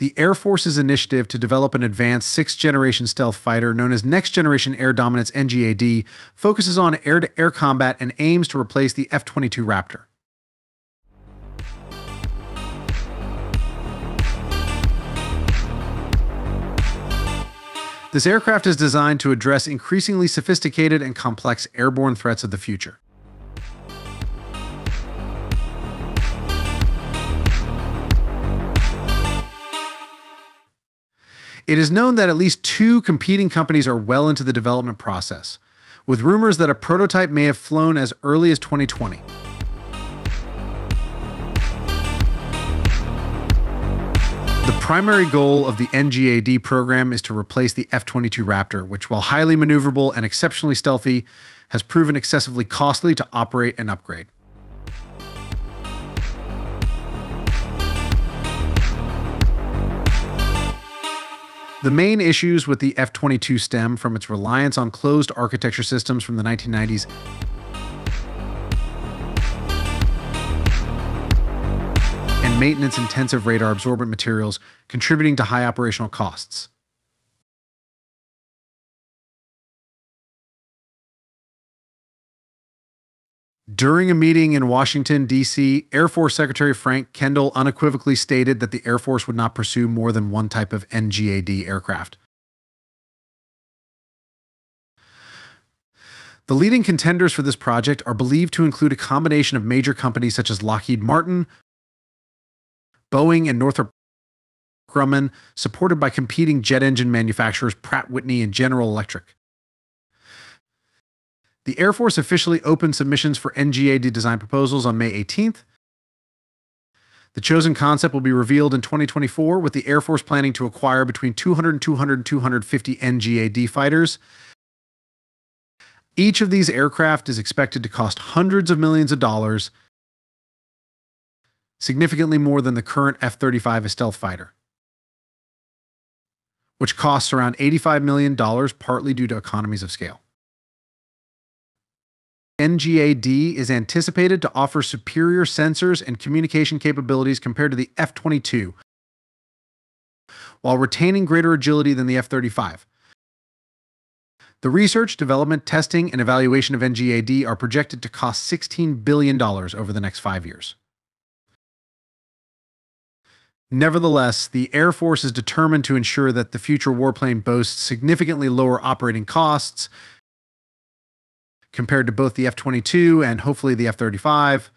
The Air Force's initiative to develop an advanced sixth-generation stealth fighter known as Next Generation Air Dominance NGAD focuses on air-to-air combat and aims to replace the F-22 Raptor. This aircraft is designed to address increasingly sophisticated and complex airborne threats of the future. It is known that at least 2 competing companies are well into the development process, with rumors that a prototype may have flown as early as 2020. The primary goal of the NGAD program is to replace the F-22 Raptor, which, while highly maneuverable and exceptionally stealthy, has proven excessively costly to operate and upgrade. The main issues with the F-22 stem from its reliance on closed architecture systems from the 1990s and maintenance-intensive radar-absorbent materials, contributing to high operational costs. During a meeting in Washington, D.C., Air Force Secretary Frank Kendall unequivocally stated that the Air Force would not pursue more than one type of NGAD aircraft. The leading contenders for this project are believed to include a combination of major companies such as Lockheed Martin, Boeing, and Northrop Grumman, supported by competing jet engine manufacturers Pratt, Whitney, and General Electric. The Air Force officially opened submissions for NGAD design proposals on May 18th. The chosen concept will be revealed in 2024, with the Air Force planning to acquire between 200 and 250 NGAD fighters. Each of these aircraft is expected to cost hundreds of millions of dollars, significantly more than the current F-35 stealth fighter, which costs around $85 million, partly due to economies of scale. NGAD is anticipated to offer superior sensors and communication capabilities compared to the F-22, while retaining greater agility than the F-35. The research, development, testing, and evaluation of NGAD are projected to cost $16 billion over the next 5 years. Nevertheless, the Air Force is determined to ensure that the future warplane boasts significantly lower operating costs compared to both the F-22 and hopefully the F-35.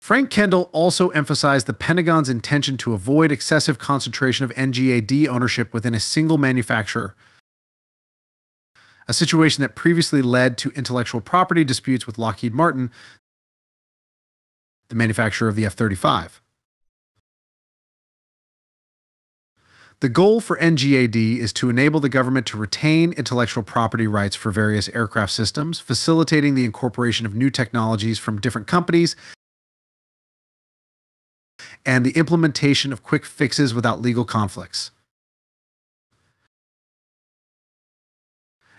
Frank Kendall also emphasized the Pentagon's intention to avoid excessive concentration of NGAD ownership within a single manufacturer, a situation that previously led to intellectual property disputes with Lockheed Martin, the manufacturer of the F-35. The goal for NGAD is to enable the government to retain intellectual property rights for various aircraft systems, facilitating the incorporation of new technologies from different companies and the implementation of quick fixes without legal conflicts.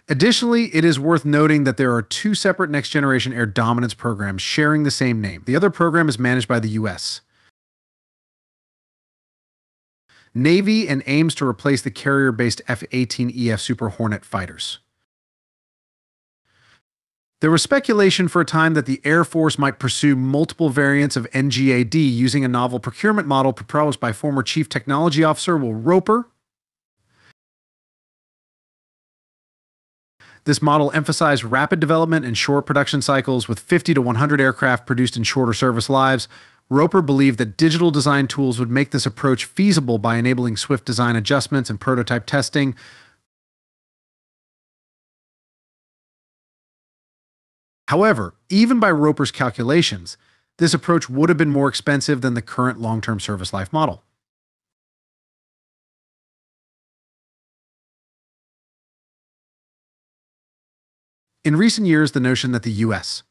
Additionally, it is worth noting that there are 2 separate next-generation air dominance programs sharing the same name. The other program is managed by the U.S. Navy and aims to replace the carrier-based F-18EF Super Hornet fighters. There was speculation for a time that the Air Force might pursue multiple variants of NGAD using a novel procurement model proposed by former Chief Technology Officer Will Roper. This model emphasized rapid development and short production cycles, with 50 to 100 aircraft produced in shorter service lives. Roper believed that digital design tools would make this approach feasible by enabling swift design adjustments and prototype testing. However, even by Roper's calculations, this approach would have been more expensive than the current long-term service life model. In recent years, the notion that the U.S.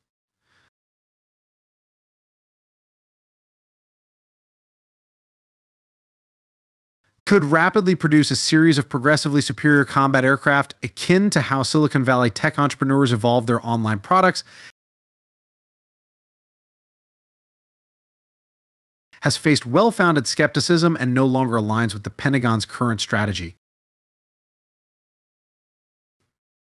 could rapidly produce a series of progressively superior combat aircraft akin to how Silicon Valley tech entrepreneurs evolved their online products has faced well-founded skepticism and no longer aligns with the Pentagon's current strategy.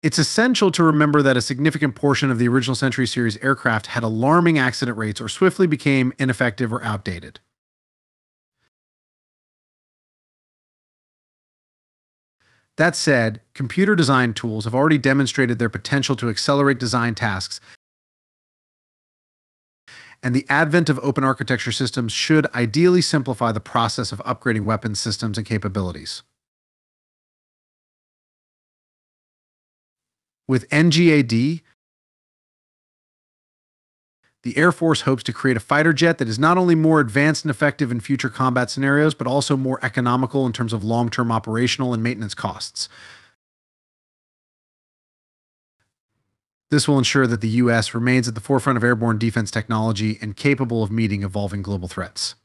It's essential to remember that a significant portion of the original Century Series aircraft had alarming accident rates or swiftly became ineffective or outdated. That said, computer design tools have already demonstrated their potential to accelerate design tasks, and the advent of open architecture systems should ideally simplify the process of upgrading weapons systems and capabilities. With NGAD, the Air Force hopes to create a fighter jet that is not only more advanced and effective in future combat scenarios, but also more economical in terms of long-term operational and maintenance costs. This will ensure that the U.S. remains at the forefront of airborne defense technology and capable of meeting evolving global threats.